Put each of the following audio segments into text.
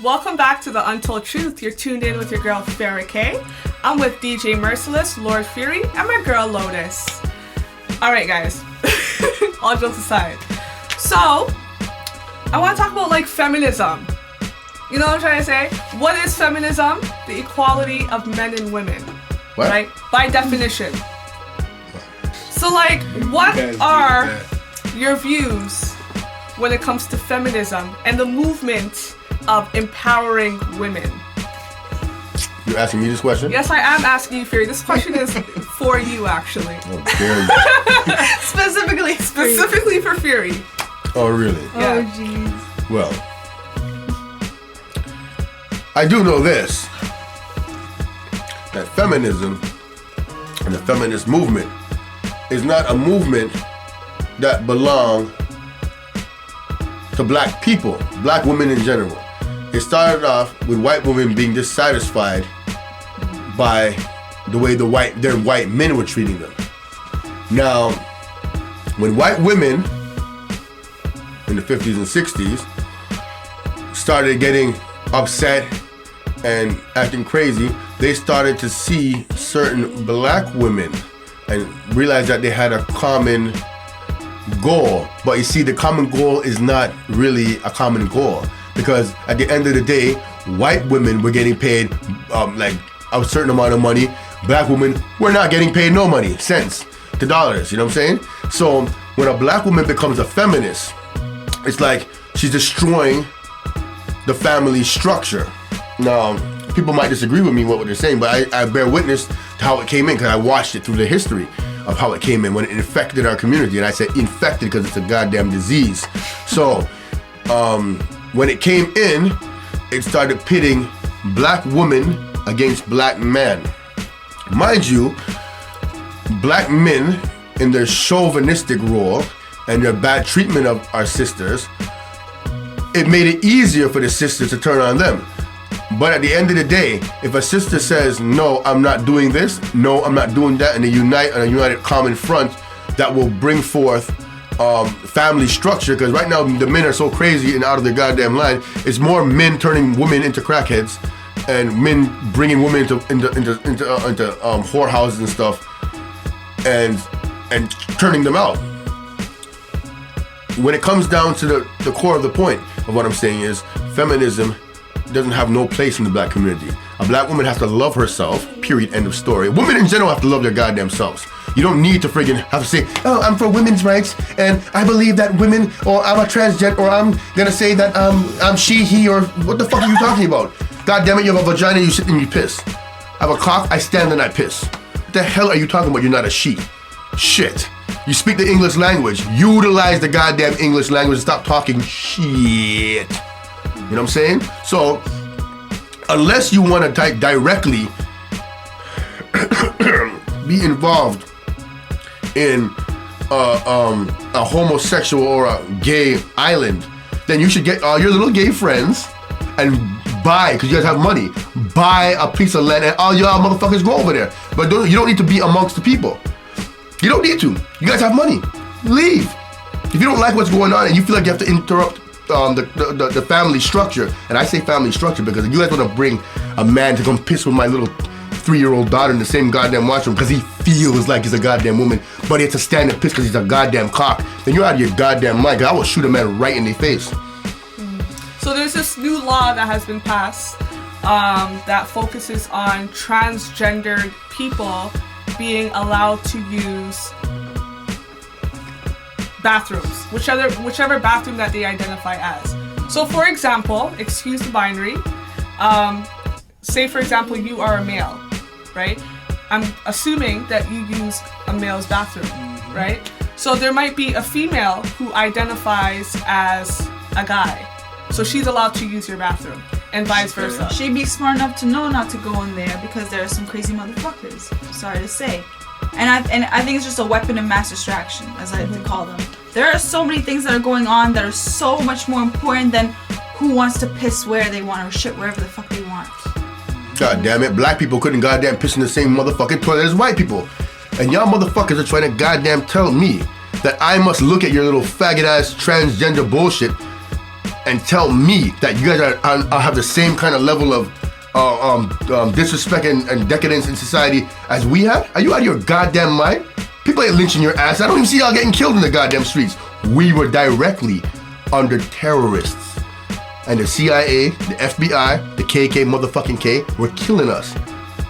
Welcome back to the Untold Truth. You're tuned in with your girl, Farrah K. I'm with DJ Merciless, Lord Fury, and my girl, Lotus. Alright, guys. All jokes aside. So, I want to talk about, feminism. You know what I'm trying to say? What is feminism? The equality of men and women. What? Right? By definition. So, what are your views when it comes to feminism and the movement of empowering women? You're asking me this question? Yes, I am asking you, Fury. This question is for you, actually. Oh, dare you. Specifically for Fury. Oh, really? Yeah. Oh, jeez. Well, I do know this, that feminism and the feminist movement is not a movement that belongs to black people, black women in general. It started off with white women being dissatisfied by the way their white men were treating them. Now, when white women in the 50s and 60s started getting upset and acting crazy, they started to see certain black women and realized that they had a common goal. But you see, the common goal is not really a common goal, because at the end of the day, white women were getting paid a certain amount of money. Black women were not getting paid no money, cents to dollars, you know what I'm saying? So when a black woman becomes a feminist, it's like she's destroying the family structure. Now, people might disagree with me what they're saying, but I bear witness to how it came in, because I watched it through the history of how it came in when it infected our community. And I said infected because it's a goddamn disease. So when it came in, it started pitting black women against black men. Mind you, black men in their chauvinistic role and their bad treatment of our sisters, it made it easier for the sisters to turn on them. But at the end of the day, if a sister says, no, I'm not doing this, no, I'm not doing that, and they unite on a united common front that will bring forth family structure, because right now the men are so crazy and out of their goddamn line. It's more men turning women into crackheads and men bringing women into whorehouses and stuff and turning them out. When it comes down to the core of the point of what I'm saying is, feminism doesn't have no place in the black community. A black woman has to love herself, period, end of story. Women in general have to love their goddamn selves. You don't need to friggin' have to say, oh, I'm for women's rights, and I believe that women, or I'm a transgender, or I'm gonna say that I'm she, he, or what the fuck are you talking about? God damn it, you have a vagina, you sit and you piss. I have a cock, I stand and I piss. What the hell are you talking about? You're not a she. Shit. You speak the English language. Utilize the goddamn English language and stop talking shit. You know what I'm saying? So, unless you want to directly be involved in a homosexual or a gay island, then you should get all your little gay friends and buy, because you guys have money, buy a piece of land and all y'all motherfuckers go over there. But you don't need to be amongst the people. You don't need to. You guys have money. Leave. If you don't like what's going on and you feel like you have to interrupt the family structure, and I say family structure because if you guys want to bring a man to come piss with my little 3-year-old daughter in the same goddamn washroom because he feels like he's a goddamn woman, but he has to stand and piss because he's a goddamn cock, then you're out of your goddamn mind, because I will shoot a man right in the face. So there's this new law that has been passed that focuses on transgendered people being allowed to use bathrooms, whichever bathroom that they identify as. So for example, excuse the binary, say for example you are a male, right? I'm assuming that you use a male's bathroom, right? So there might be a female who identifies as a guy, so she's allowed to use your bathroom, and vice versa. She'd be smart enough to know not to go in there because there are some crazy motherfuckers. Sorry to say. And I think it's just a weapon of mass distraction, as I like to call them. There are so many things that are going on that are so much more important than who wants to piss where they want or shit wherever the fuck they want. God damn it, black people couldn't goddamn piss in the same motherfucking toilet as white people. And y'all motherfuckers are trying to goddamn tell me that I must look at your little faggot ass transgender bullshit and tell me that you guys have the same kind of level of disrespect and decadence in society as we have? Are you out of your goddamn mind? People ain't lynching your ass. I don't even see y'all getting killed in the goddamn streets. We were directly under terrorists. And the CIA, the FBI, the KK motherfucking K were killing us.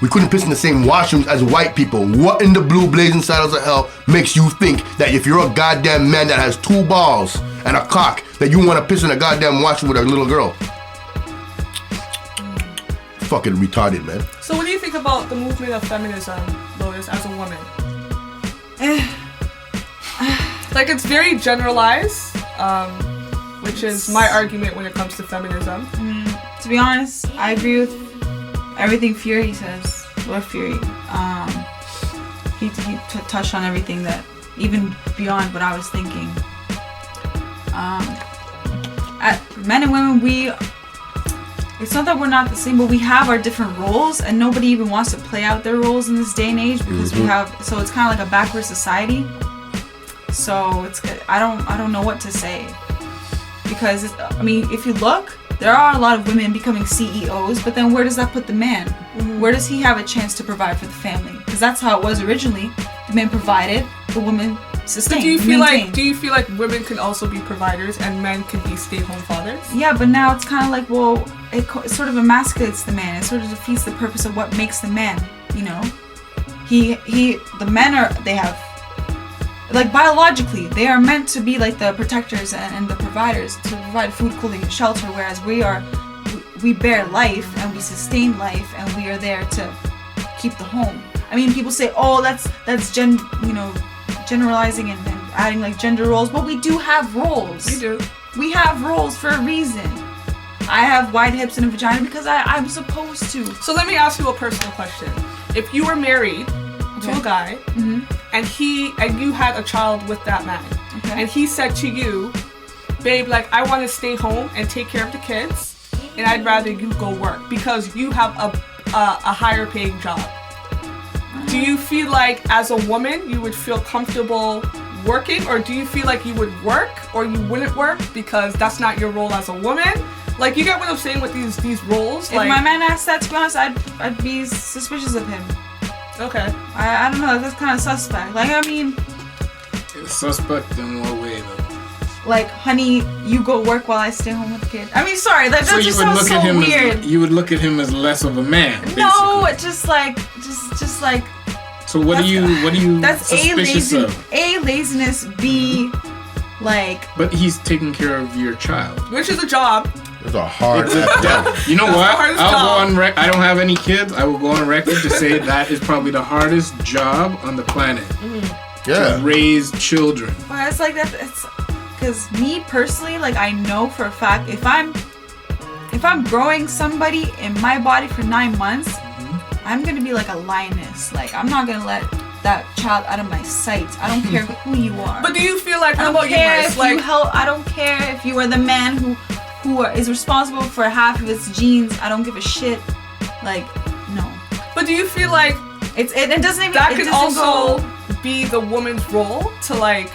We couldn't piss in the same washrooms as white people. What in the blue blazing saddles of hell makes you think that if you're a goddamn man that has 2 balls and a cock, that you want to piss in a goddamn washroom with a little girl? Fucking retarded, man. So what do you think about the movement of feminism, Lotus, as a woman? Like, it's very generalized, which is my argument when it comes to feminism. To be honest, I agree with everything Fury says. Lord Fury. He touched on everything that, even beyond what I was thinking. Men and women, it's not that we're not the same, but we have our different roles, and nobody even wants to play out their roles in this day and age because so it's kind of like a backward society. So I don't know what to say, because if you look, there are a lot of women becoming CEOs, but then where does that put the man? Where does he have a chance to provide for the family? Because that's how it was originally. The man provided, the woman sustained. But do you feel like women can also be providers and men can be stay-at-home fathers? Yeah, but now it's kind of like, well, it sort of emasculates the man. It sort of defeats the purpose of what makes the man. You know, the men have, like, biologically, they are meant to be like the protectors and the providers, to provide food, clothing, and shelter, whereas we bear life and we sustain life and we are there to keep the home. I mean, people say, oh, that's generalizing and adding like gender roles, but we do have roles. We do. We have roles for a reason. I have wide hips and a vagina because I'm supposed to. So let me ask you a personal question. If you were married to a guy, and you had a child with that man, and he said to you, babe, like, I want to stay home and take care of the kids, and I'd rather you go work because you have a higher paying job. Do you feel like as a woman you would feel comfortable working, or do you feel like you would work or you wouldn't work because that's not your role as a woman? Like, you get what I'm saying with these roles? If like, my man asked that, to be honest, I'd be suspicious of him. Okay. I don't know, that's kind of suspect. Like, I mean... Suspect in what way, though? Like, honey, you go work while I stay home with the kid. I mean, sorry, that just sounds so weird. You would look at him as less of a man, basically. No, just like... So what do you that's suspicious of? A, laziness, B, like... But he's taking care of your child. Which is a job. It's a hard You know what? I'll go on I don't have any kids. I will go on record to say that is probably the hardest job on the planet. To raise children. Well, it's like that. It's because me personally, like, I know for a fact if I'm growing somebody in my body for 9 months, I'm gonna be like a lioness. Like, I'm not gonna let that child out of my sight. I don't care who you are. But do you feel like, I don't care if I don't care if you are the man who is responsible for half of its genes. I don't give a shit. Like, no. But do you feel like it doesn't even that could also be the woman's role to, like,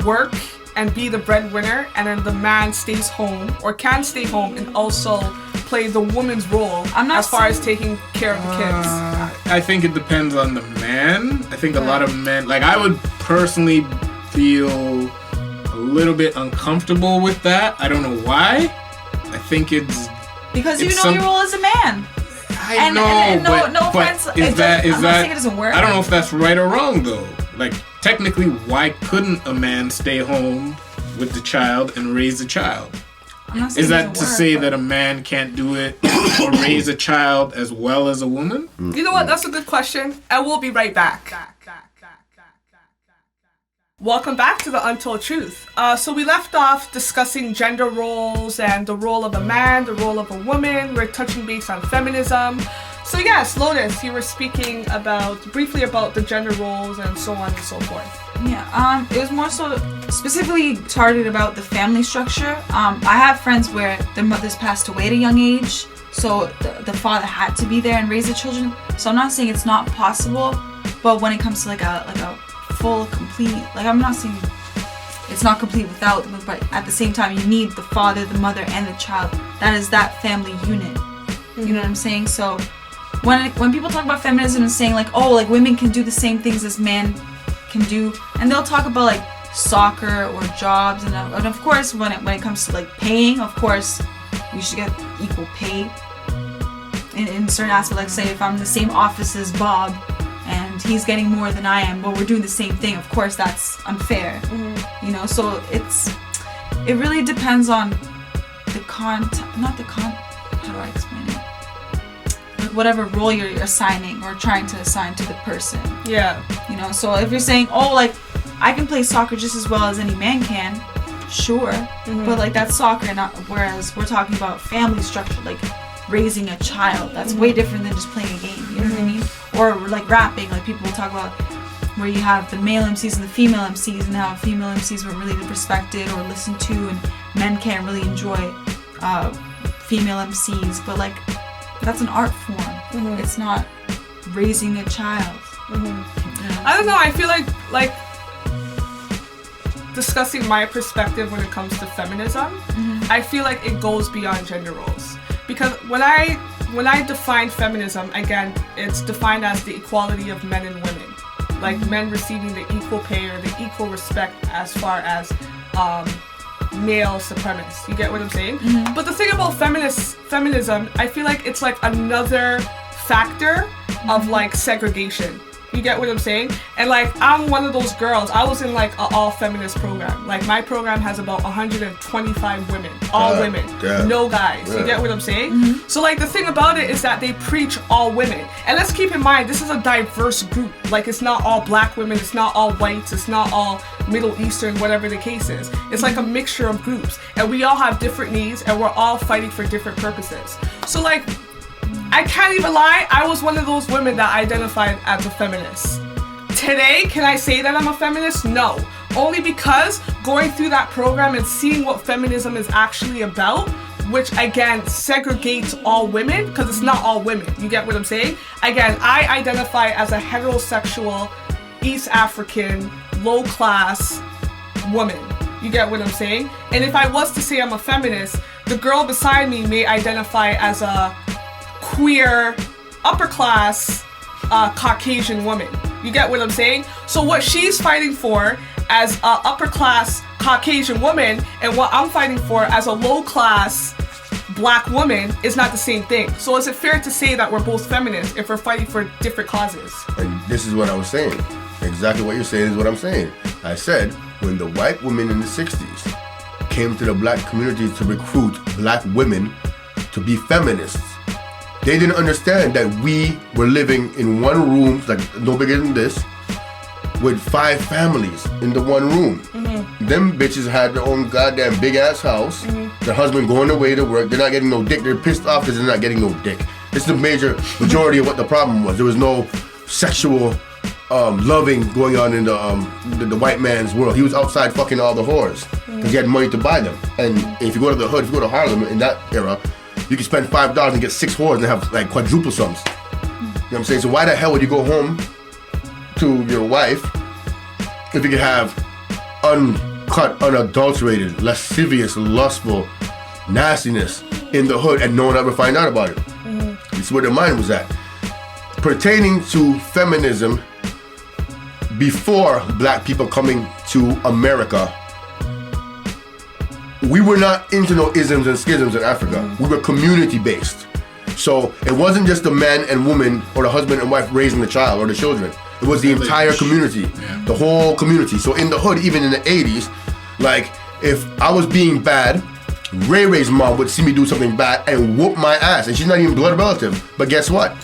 work and be the breadwinner, and then the man stays home or can stay home and also play the woman's role as far as taking care of the kids? I think it depends on the man. I think a lot of men, like, I would personally feel a little bit uncomfortable with that. I don't know why. I think it's because you know your role as a man. I know, no offense. I'm not saying it doesn't work. I don't know if that's right or wrong, though. Like, technically, why couldn't a man stay home with the child and raise the child? Is that to say that a man can't do it or raise a child as well as a woman? You know what? That's a good question. And we'll be right back. Welcome back to the Untold Truth. So we left off discussing gender roles and the role of a man, the role of a woman. We're touching base on feminism. So yes, Lotus, you were speaking briefly about the gender roles and so on and so forth. Yeah, it was more so specifically targeted about the family structure. I have friends where their mothers passed away at a young age, so the father had to be there and raise the children. So I'm not saying it's not possible, but when it comes to like a full, complete, like, I'm not saying it's not complete without them, but at the same time, you need the father, the mother, and the child. That is that family unit. You know what I'm saying? So when people talk about feminism and saying like, oh, like women can do the same things as men can do, and they'll talk about like soccer or jobs, and of course when it comes to like paying, of course we should get equal pay in certain aspects. Like say if I'm in the same office as Bob and he's getting more than I am, but we're doing the same thing, of course that's unfair. You know, so it really depends on the how do I explain it? Like whatever role you're assigning or trying to assign to the person. Yeah. You know, so if you're saying, oh, like I can play soccer just as well as any man can, sure, but like that's soccer, not whereas we're talking about family structure, like raising a child. That's way different than just playing a game. You know what I mean? Or like rapping, like people will talk about where you have the male MCs and the female MCs, and how female MCs weren't really respected or listened to, and men can't really enjoy female MCs. But like that's an art form. It's not raising a child. You know? I don't know. I feel like discussing my perspective when it comes to feminism, I feel like it goes beyond gender roles. Because when I define feminism, again, it's defined as the equality of men and women. Like men receiving the equal pay or the equal respect as far as male supremacists. You get what I'm saying? But the thing about feminism, I feel like it's like another factor of like segregation. You get what I'm saying? And like I'm one of those girls. I was in like an all feminist program. Like my program has about 125 women, all women, no guys. You get what I'm saying? So like the thing about it is that they preach all women. And let's keep in mind, this is a diverse group. Like it's not all black women, it's not all whites, it's not all Middle Eastern, whatever the case is. It's like a mixture of groups, and we all have different needs, and we're all fighting for different purposes. So like, I can't even lie, I was one of those women that identified as a feminist. Today, can I say that I'm a feminist? No. Only because going through that program and seeing what feminism is actually about, which again segregates all women, because it's not all women. You get what I'm saying? Again, I identify as a heterosexual, East African, low-class woman. You get what I'm saying? And if I was to say I'm a feminist, the girl beside me may identify as a queer, upper-class, Caucasian woman. You get what I'm saying? So what she's fighting for as a upper-class Caucasian woman and what I'm fighting for as a low-class black woman is not the same thing. So is it fair to say that we're both feminists if we're fighting for different causes? And this is what I was saying. Exactly what you're saying is what I'm saying. I said, when the white women in the 60s came to the black community to recruit black women to be feminists, they didn't understand that we were living in one room, like no bigger than this, with 5 families in the one room. Them bitches had their own goddamn big ass house. Their husband going away to work. They're not getting no dick. They're pissed off because they're not getting no dick. It's the majority of what the problem was. There was no sexual loving going on in the white man's world. He was outside fucking all the whores because he had money to buy them. And if you go to the hood, if you go to Harlem in that era, you can spend $5 and get 6 whores and have like quadruple sums. You know what I'm saying? So why the hell would you go home to your wife if you could have uncut, unadulterated, lascivious, lustful nastiness in the hood and no one ever find out about it? It's where their mind was at. Pertaining to feminism, before black people coming to America, we were not into no isms and schisms in Africa. We were community based. So it wasn't just the man and woman or the husband and wife raising the child or the children. It was the entire community, the whole community. So in the hood, even in the 80s, like if I was being bad, Ray Ray's mom would see me do something bad and whoop my ass. And she's not even blood relative. But guess what?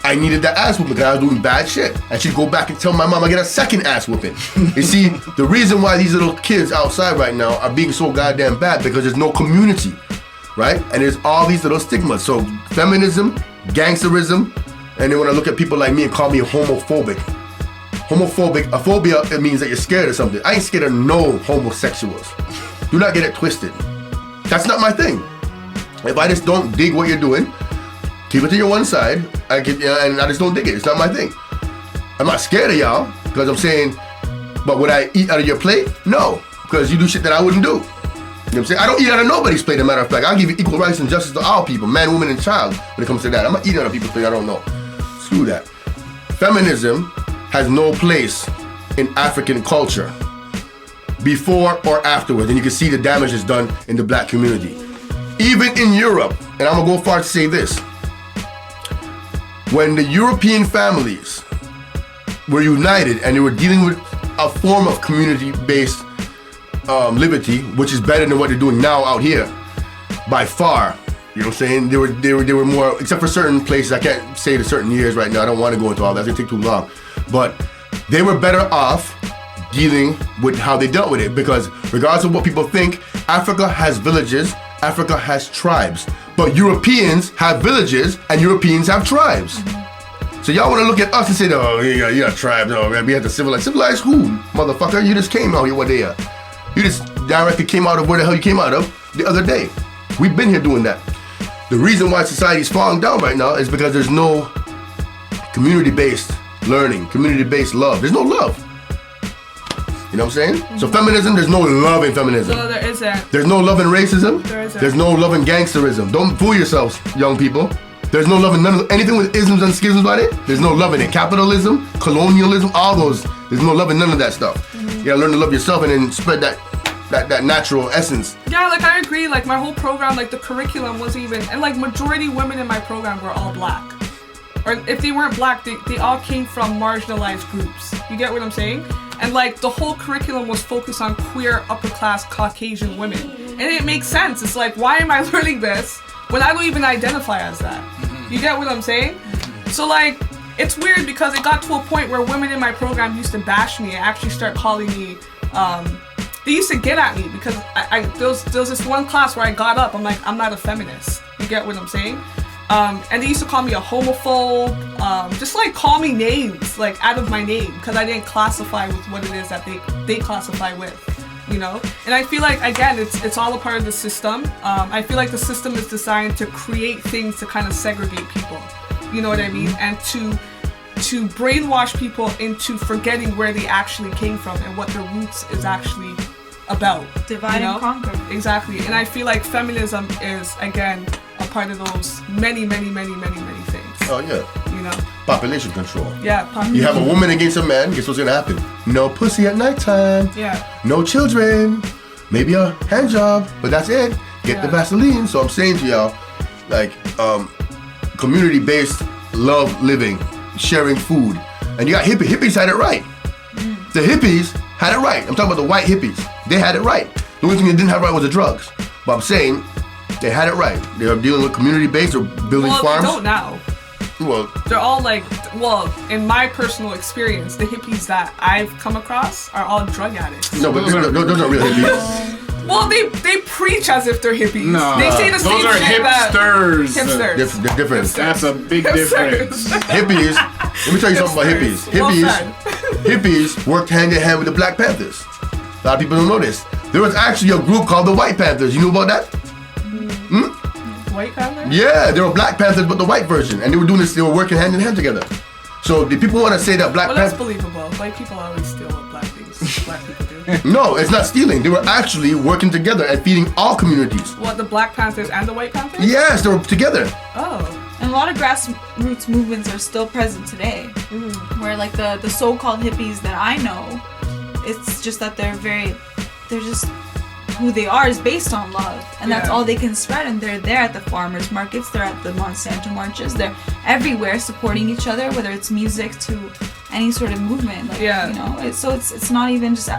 I needed that ass whooping because I was doing bad shit. And she'd go back and tell my mom I get a second ass whooping. You see, the reason why these little kids outside right now are being so goddamn bad because there's no community, right? And there's all these little stigmas. So feminism, gangsterism, and then when I look at people like me and call me homophobic. A phobia, it means that you're scared of something. I ain't scared of no homosexuals. Do not get it twisted. That's not my thing. If I just don't dig what you're doing, keep it to your one side, and I just don't dig it. It's not my thing. I'm not scared of y'all, because I'm saying, but would I eat out of your plate? No, because you do shit that I wouldn't do. You know what I'm saying? I don't eat out of nobody's plate, as a matter of fact. I'll give you equal rights and justice to all people, man, woman, and child, when it comes to that. I'm not eating out of people's plate, I don't know. Screw that. Feminism has no place in African culture, before or afterwards, and you can see the damage it's done in the black community. Even in Europe, and I'm gonna go far to say this, when the European families were united and they were dealing with a form of community-based liberty, which is better than what they're doing now out here, by far. You know what I'm saying? They were more, except for certain places. I can't say the certain years right now. I don't want to go into all that. It's gonna take too long. But they were better off dealing with how they dealt with it, because regardless of what people think, Africa has villages, Africa has tribes, but Europeans have villages and Europeans have tribes. So y'all want to look at us and say, oh, you got tribes, oh man, we have to civilize. Civilize who, motherfucker? You just came out here one day. You just directly came out of where the hell you came out of the other day. We've been here doing that. The reason why society's falling down right now is because there's no community-based learning, community-based love. There's no love. You know what I'm saying? So feminism, there's no love in feminism. No, there isn't. There's no love in racism. There isn't. There's no love in gangsterism. Don't fool yourselves, young people. There's no love in anything with isms and schisms about it. There's no love in it. Capitalism, colonialism, all those. There's no love in none of that stuff. You gotta learn to love yourself and then spread that natural essence. Yeah, like I agree. Like my whole program, like the curriculum wasn't even, and like majority women in my program were all black. Or if they weren't black, they all came from marginalized groups. You get what I'm saying? And like the whole curriculum was focused on queer, upper class, Caucasian women. And it makes sense. It's like, why am I learning this when I don't even identify as that? You get what I'm saying? So like, it's weird because it got to a point where women in my program used to bash me and actually start calling me, they used to get at me because there was this one class where I got up, I'm like, I'm not a feminist. You get what I'm saying? And they used to call me a homophobe, just like call me names, like out of my name, because I didn't classify with what it is that they classify with, you know? And I feel like, again, it's all a part of the system. I feel like the system is designed to create things to kind of segregate people, you know what I mean? And to brainwash people into forgetting where they actually came from and what their roots is actually about. Divide and conquer. Exactly. And I feel like feminism is, again, a part of those many things. Oh yeah. You know? Population control. Yeah, population. You have a woman against a man, guess what's gonna happen? No pussy at nighttime. Yeah. No children. Maybe a hand job, but that's it. Get the Vaseline. So I'm saying to y'all, like, community-based love living, sharing food. And you got hippies had it right. The hippies had it right. I'm talking about the white hippies. They had it right. The only thing they didn't have right was the drugs. But I'm saying they had it right. They are dealing with community-based or building farms. They don't now. Well, they're all like, well, in my personal experience, the hippies that I've come across are all drug addicts. No, but those are real hippies. Well, they preach as if they're hippies. No, they say the same those are shit hipsters. Hipsters. They're different. That's a big difference. Hippies. Let me tell you something about hippies. Hippies worked hand in hand with the Black Panthers. A lot of people don't know this. There was actually a group called the White Panthers. You know about that? White Panthers? Yeah, they were Black Panthers, but the white version, and they were doing this. They were working hand in hand together. So the people want to say that Black Well, that's Panthers. believable. White people always steal what black people do. No, it's not stealing. They were actually working together and feeding all communities. What, the Black Panthers and the White Panthers? Yes, they were together. Oh. And a lot of grassroots movements are still present today. Where like the so-called hippies that I know, it's just that they're just who they are is based on love, and that's all they can spread. And they're there at the farmers markets, they're at the Monsanto marches, they're everywhere supporting each other, whether it's music to any sort of movement. Like, you know, it's not even just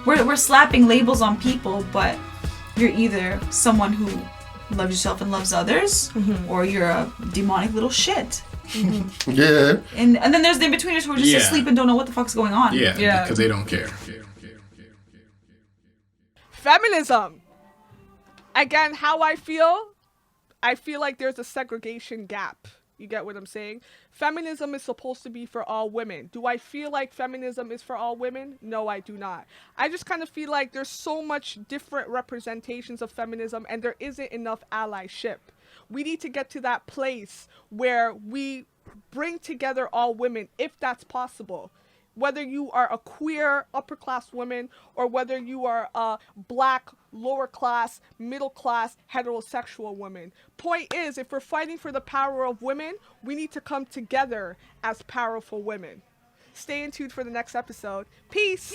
we're slapping labels on people, but you're either someone who loves yourself and loves others, or you're a demonic little shit. Yeah. And then there's the in-betweeners who are just asleep and don't know what the fuck's going on. Yeah, because they don't care. Feminism. Again, how I feel like there's a segregation gap. You get what I'm saying? Feminism is supposed to be for all women. Do I feel like feminism is for all women? No, I do not. I just kind of feel like there's so much different representations of feminism and there isn't enough allyship. We need to get to that place where we bring together all women, if that's possible. whether you are a queer upper class woman or whether you are a black lower class, middle class, heterosexual woman. Point is, if we're fighting for the power of women, we need to come together as powerful women. Stay in tuned for the next episode. Peace.